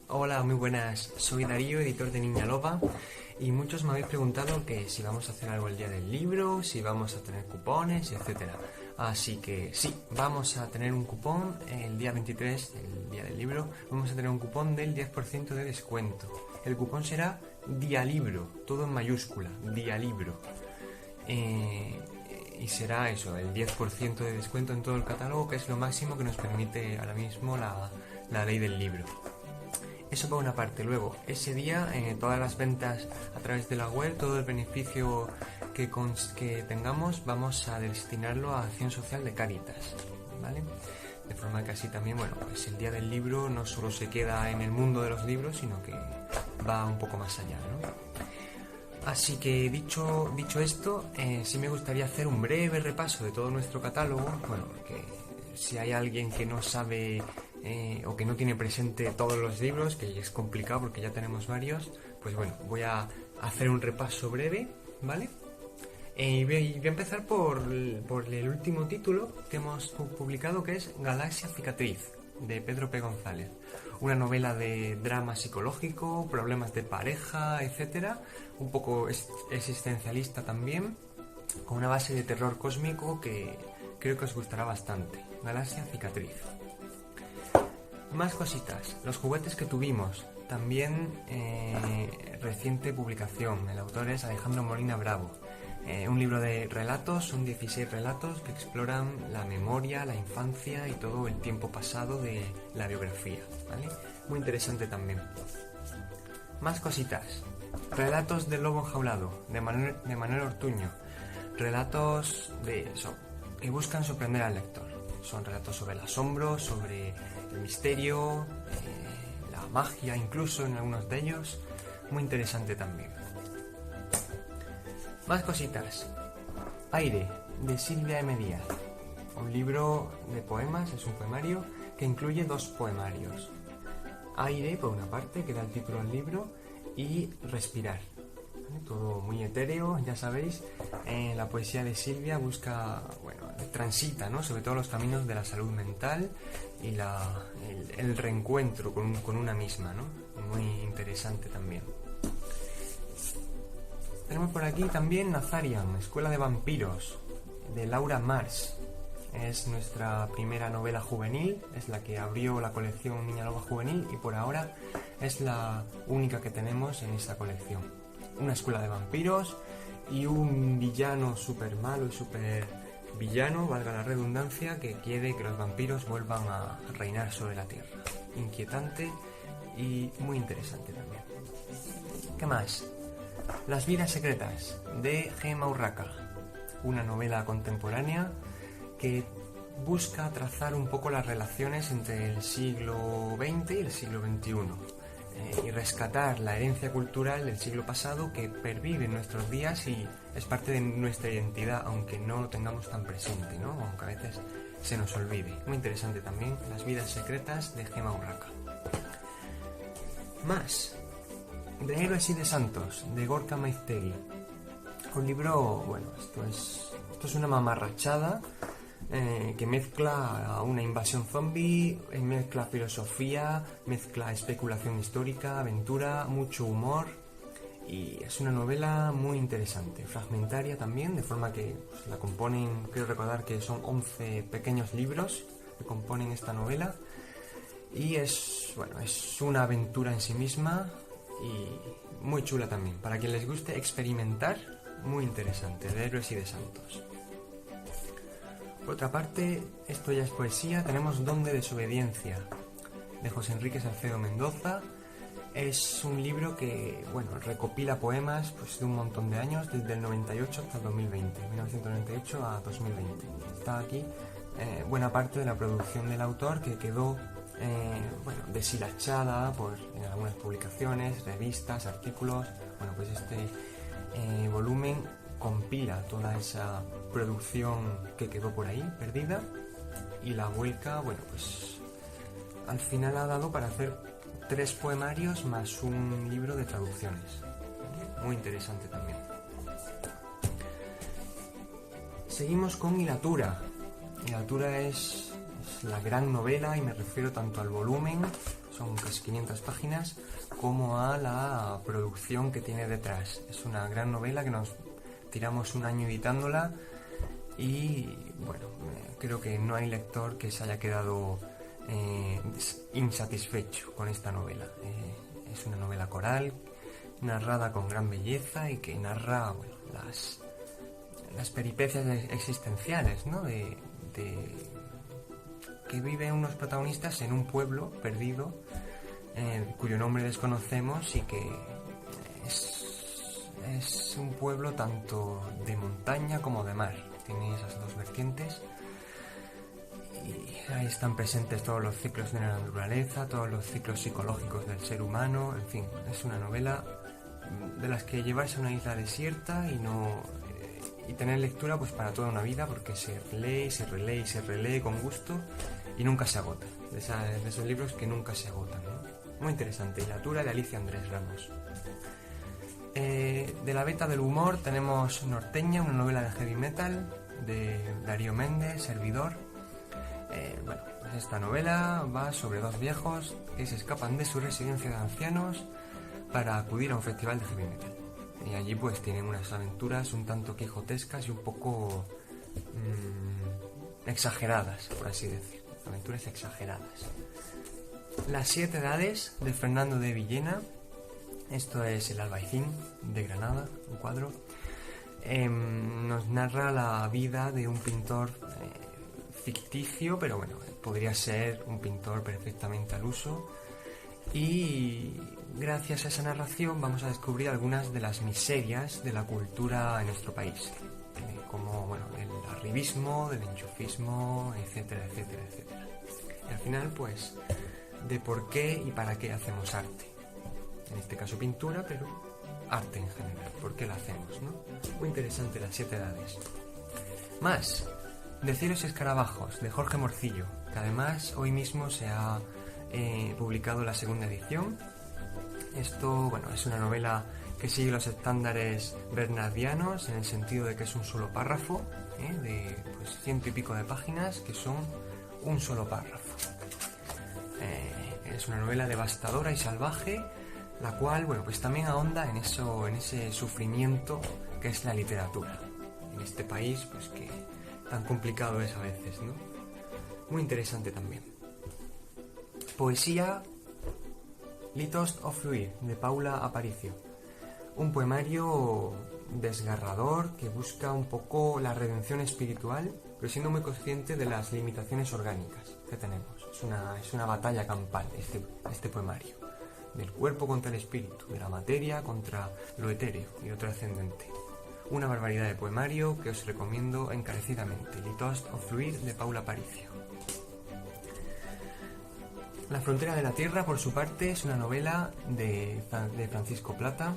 Hola, muy buenas. Soy Darío, editor de Niña Loba, y muchos me habéis preguntado que si vamos a hacer algo el día del libro, si vamos a tener cupones, etcétera. Así que sí, vamos a tener un cupón el día 23, el día del libro, vamos a tener un cupón del 10% de descuento. El cupón será Dialibro, todo en mayúscula, Dialibro. Y será eso, el 10% de descuento en todo el catálogo, que es lo máximo que nos permite ahora mismo la ley del libro. Eso por una parte. Luego, ese día, todas las ventas a través de la web, todo el beneficio que tengamos, vamos a destinarlo a Acción Social de Cáritas, ¿vale? De forma que así también, bueno, pues el día del libro no solo se queda en el mundo de los libros, sino que va un poco más allá, ¿no? Así que dicho esto, sí me gustaría hacer un breve repaso de todo nuestro catálogo. Bueno, porque si hay alguien que no sabe o que no tiene presente todos los libros, que es complicado porque ya tenemos varios, pues bueno, voy a hacer un repaso breve, ¿vale? Y voy a empezar por el último título que hemos publicado, que es Galaxia Cicatriz, de Pedro P. González. Una novela de drama psicológico, problemas de pareja, etcétera, un poco existencialista también, con una base de terror cósmico que creo que os gustará bastante. Galaxia Cicatriz. Más cositas. Los juguetes que tuvimos, también reciente publicación. El autor es Alejandro Molina Bravo. Un libro de relatos, son 16 relatos que exploran la memoria, la infancia y todo el tiempo pasado de la biografía, ¿vale? Muy interesante también. Más cositas. Relatos del lobo enjaulado, de Manuel Ortuño. Relatos que buscan sorprender al lector. Son relatos sobre el asombro, sobre el misterio, la magia incluso en algunos de ellos. Muy interesante también. Más cositas. Aire, de Silvia M. Díaz. Un libro de poemas, es un poemario que incluye 2 poemarios. Aire, por una parte, que da el título al libro, y Respirar. Todo muy etéreo, ya sabéis. La poesía de Silvia transita, ¿no?, sobre todo los caminos de la salud mental y el reencuentro con una misma, ¿no? Muy interesante también. Tenemos por aquí también Nazarian, Escuela de Vampiros, de Laura Mars. Es nuestra primera novela juvenil, es la que abrió la colección Niña Loba Juvenil y por ahora es la única que tenemos en esa colección. Una escuela de vampiros y un villano súper malo y súper villano, valga la redundancia, que quiere que los vampiros vuelvan a reinar sobre la tierra. Inquietante y muy interesante también. ¿Qué más? Las vidas secretas, de Gemma Urraca, una novela contemporánea que busca trazar un poco las relaciones entre el siglo XX y el siglo XXI y rescatar la herencia cultural del siglo pasado que pervive en nuestros días y es parte de nuestra identidad, aunque no lo tengamos tan presente, ¿no? Aunque a veces se nos olvide. Muy interesante también, Las vidas secretas, de Gemma Urraca. Más. De Héroes y de Santos, de Gorka Maiztegui. Un libro, bueno, esto es una mamarrachada que mezcla una invasión zombie, mezcla filosofía, mezcla especulación histórica, aventura, mucho humor, y es una novela muy interesante, fragmentaria también, de forma que la componen, quiero recordar que son 11 pequeños libros que componen esta novela, y es una aventura en sí misma y muy chula también. Para quien les guste experimentar, muy interesante, de Héroes y de Santos. Por otra parte, esto ya es poesía, tenemos Don de desobediencia, de José Enrique Salcedo Mendoza. Es un libro que, recopila poemas de un montón de años, desde el 98 hasta el 2020, 1998 a 2020. Está aquí buena parte de la producción del autor, que quedó deshilachada en algunas publicaciones, revistas, artículos. Pues este volumen compila toda esa producción que quedó por ahí perdida y la vuelca, al final ha dado para hacer 3 poemarios más un libro de traducciones. Muy interesante también. Seguimos con Hilatura. Hilatura es la gran novela, y me refiero tanto al volumen, son casi 500 páginas, como a la producción que tiene detrás. Es una gran novela que nos tiramos un año editándola y bueno, creo que no hay lector que se haya quedado insatisfecho con esta novela. Es una novela coral, narrada con gran belleza y que narra, bueno, las peripecias existenciales, ¿no? Que viven unos protagonistas en un pueblo perdido, cuyo nombre desconocemos, y que es un pueblo tanto de montaña como de mar. Tiene esas dos vertientes y ahí están presentes todos los ciclos de la naturaleza, todos los ciclos psicológicos del ser humano. En fin, es una novela de las que llevarse a una isla desierta y tener lectura pues para toda una vida, porque se lee, se relee y se relee con gusto y nunca se agota. De esos libros que nunca se agotan, ¿no? Muy interesante. Hilatura de Alicia Andrés Ramos. De la beta del humor tenemos Norteña, una novela de heavy metal de Darío Méndez, servidor. Bueno, esta novela va sobre dos viejos que se escapan de su residencia de ancianos para acudir a un festival de heavy metal. Y allí pues tienen unas aventuras un tanto quijotescas y un poco exageradas, por así decir. Aventuras exageradas. Las 7 edades de Fernando de Villena. Esto es El Albaicín de Granada, un cuadro. Nos narra la vida de un pintor ficticio, pero bueno, podría ser un pintor perfectamente al uso. Y gracias a esa narración vamos a descubrir algunas de las miserias de la cultura en nuestro país, como bueno, el arribismo, del enchufismo, etcétera, etcétera, etcétera. Y al final, pues, de por qué y para qué hacemos arte. En este caso pintura, pero arte en general. ¿Por qué la hacemos, no? Muy interesante, Las 7 edades. Más, De cielos y escarabajos, de Jorge Morcillo, que además hoy mismo se ha publicado la segunda edición. Esto, bueno, es una novela que sigue los estándares bernardianos, en el sentido de que es un solo párrafo, de pues 100 y pico de páginas, que son un solo párrafo. Es una novela devastadora y salvaje, la cual, bueno, pues también ahonda en ese sufrimiento que es la literatura en este país, pues que tan complicado es a veces, ¿no? Muy interesante también. Poesía, Litos of Fluir, de Paula Aparicio. Un poemario desgarrador que busca un poco la redención espiritual, pero siendo muy consciente de las limitaciones orgánicas que tenemos. Es una batalla campal este poemario. Del cuerpo contra el espíritu, de la materia contra lo etéreo y lo trascendente. Una barbaridad de poemario que os recomiendo encarecidamente. Litos of Fluir, de Paula Aparicio. La frontera de la tierra, por su parte, es una novela de Francisco Plata.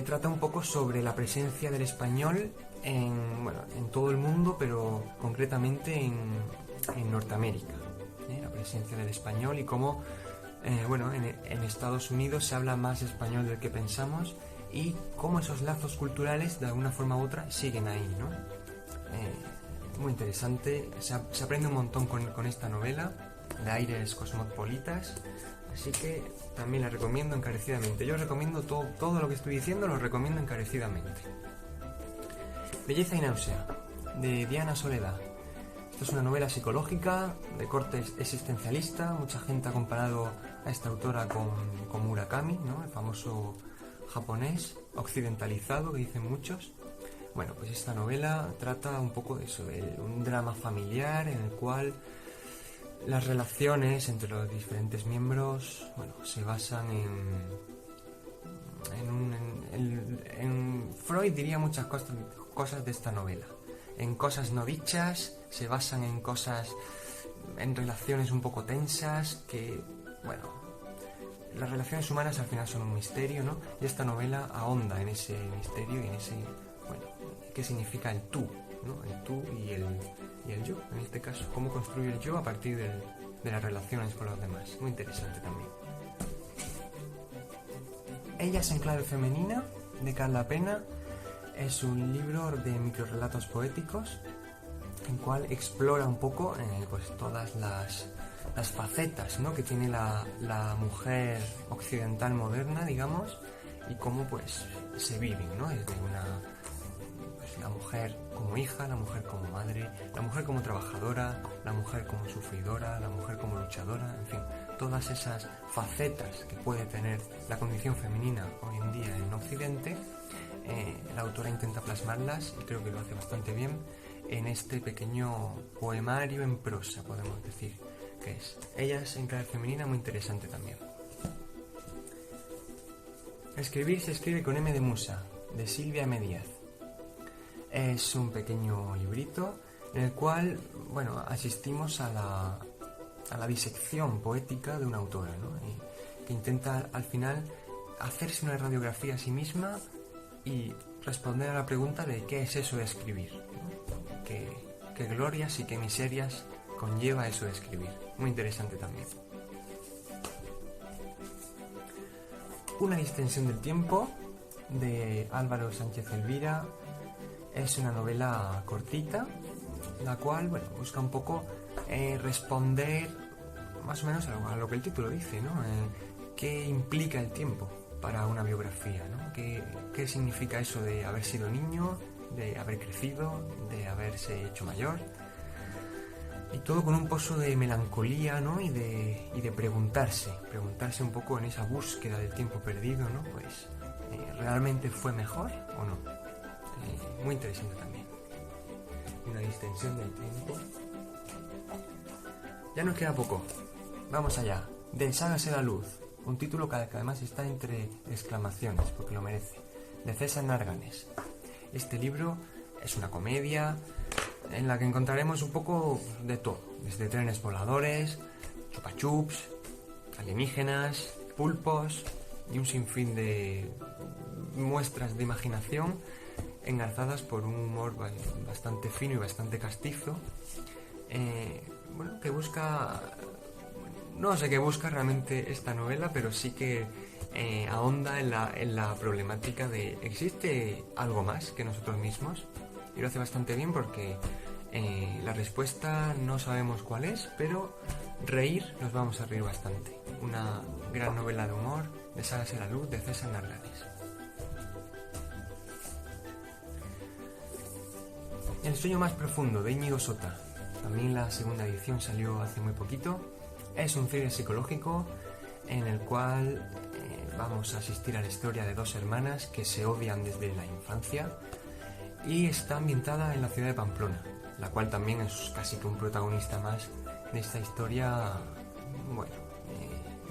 Trata un poco sobre la presencia del español en todo el mundo, pero concretamente en Norteamérica. La presencia del español y cómo en Estados Unidos se habla más español del que pensamos, y cómo esos lazos culturales de alguna forma u otra siguen ahí, ¿no? Muy interesante, se aprende un montón con esta novela, de aires cosmopolitas, así que también la recomiendo encarecidamente. Yo recomiendo todo lo que estoy diciendo, lo recomiendo encarecidamente. Belleza y náusea, de Diana Soledad. Esto es una novela psicológica de corte existencialista. Mucha gente ha comparado a esta autora con Murakami, ¿no? El famoso japonés occidentalizado que dicen muchos. Bueno, pues esta novela trata un poco de eso, de un drama familiar en el cual las relaciones entre los diferentes miembros, bueno, se basan en Freud diría muchas cosas de esta novela. En cosas no dichas, se basan en relaciones un poco tensas, que, bueno, las relaciones humanas al final son un misterio, ¿no? Y esta novela ahonda en ese misterio y en ese, bueno, qué significa el tú, ¿no? El tú y el yo, en este caso, cómo construye el yo a partir de las relaciones con los demás. Muy interesante también. Ellas en clave femenina, de Carla Pena. Es un libro de microrelatos poéticos en cual explora un poco pues todas las facetas, ¿no?, que tiene la mujer occidental moderna, digamos, y cómo pues se viven, ¿no?, desde pues, la mujer como hija, la mujer como madre, la mujer como trabajadora, la mujer como sufridora, la mujer como luchadora, en fin, todas esas facetas que puede tener la condición femenina hoy en día en Occidente. La autora intenta plasmarlas, y creo que lo hace bastante bien, en este pequeño poemario en prosa, podemos decir que es. Ellas en clave femenina, muy interesante también. Escribir se escribe con M de musa, de Silvia M. Díaz. Es un pequeño librito en el cual, bueno, asistimos a la disección poética de una autora, ¿no?, que intenta al final hacerse una radiografía a sí misma y responder a la pregunta de qué es eso de escribir, ¿no? Qué glorias y qué miserias conlleva eso de escribir. Muy interesante también. Una distensión del tiempo, de Álvaro Sánchez Elvira. Es una novela cortita, la cual, bueno, busca un poco responder más o menos a lo que el título dice, ¿no? ¿Qué implica el tiempo para una biografía, ¿no? ¿Qué significa eso de haber sido niño, de haber crecido, de haberse hecho mayor? Y todo con un pozo de melancolía, ¿no?, y de preguntarse un poco en esa búsqueda del tiempo perdido, ¿no? Pues, ¿realmente fue mejor o no? Muy interesante también. Una distensión del tiempo. Ya nos queda poco. Vamos allá. Deshágase la luz. Un título que además está entre exclamaciones, porque lo merece. De César Narganes. Este libro es una comedia en la que encontraremos un poco de todo. Desde trenes voladores, chupachups, alienígenas, pulpos y un sinfín de muestras de imaginación engarzadas por un humor bastante fino y bastante castizo, bueno, que busca, no sé qué busca realmente esta novela, pero sí que ahonda en la problemática de ¿existe algo más que nosotros mismos? Y lo hace bastante bien porque la respuesta no sabemos cuál es, pero reír nos vamos a reír bastante. Una gran novela de humor, Deshágase la luz, de César Narganes. El sueño más profundo, de Íñigo Sota. También la segunda edición salió hace muy poquito. Es un thriller psicológico en el cual vamos a asistir a la historia de dos hermanas que se odian desde la infancia, y está ambientada en la ciudad de Pamplona, la cual también es casi que un protagonista más de esta historia. Bueno,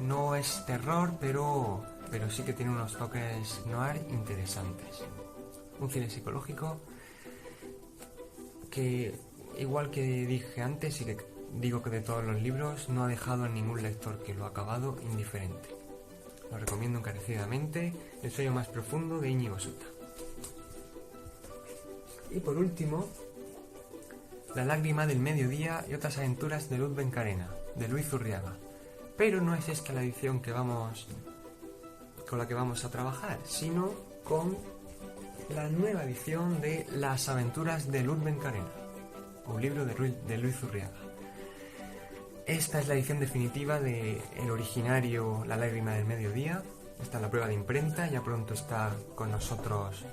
no es terror, pero sí que tiene unos toques noir interesantes. Un thriller psicológico que, igual que dije antes y que digo que de todos los libros, no ha dejado a ningún lector que lo ha acabado indiferente. Lo recomiendo encarecidamente. El sueño más profundo, de Íñigo Sota. Y por último, La lágrima del mediodía y otras aventuras de Luz Bencarena, de Luis Zurriaga. Pero no es esta la edición con la que vamos a trabajar, sino con la nueva edición de Las aventuras de Luz Bencarena, un libro de Luis Zurriaga. Esta es la edición definitiva del originario La lágrima del mediodía. Está en la prueba de imprenta, ya pronto está con nosotros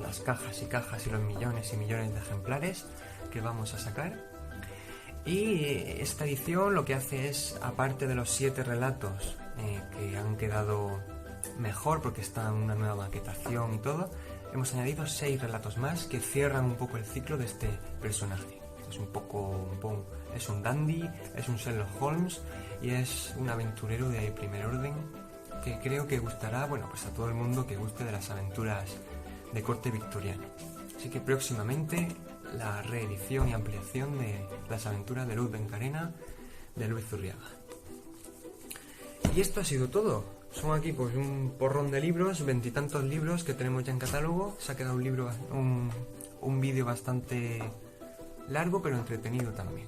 las cajas y cajas y los millones y millones de ejemplares que vamos a sacar. Y esta edición lo que hace es, aparte de los 7 relatos que han quedado mejor porque está en una nueva maquetación y todo, hemos añadido 6 relatos más que cierran un poco el ciclo de este personaje. Es es un dandy, es un Sherlock Holmes y es un aventurero de primer orden que creo que gustará, bueno, pues a todo el mundo que guste de las aventuras de corte victoriano. Así que próximamente la reedición y ampliación de Las aventuras de Luz Bencarena, de Luis Zurriaga. Y esto ha sido todo. Son aquí pues un porrón de libros, 20 y tantos libros que tenemos ya en catálogo. Se ha quedado un vídeo bastante largo pero entretenido también.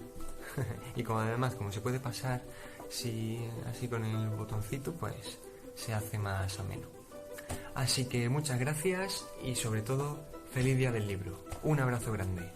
Y además como se puede pasar así con el botoncito, pues se hace más ameno. Así que muchas gracias y sobre todo feliz día del libro. Un abrazo grande.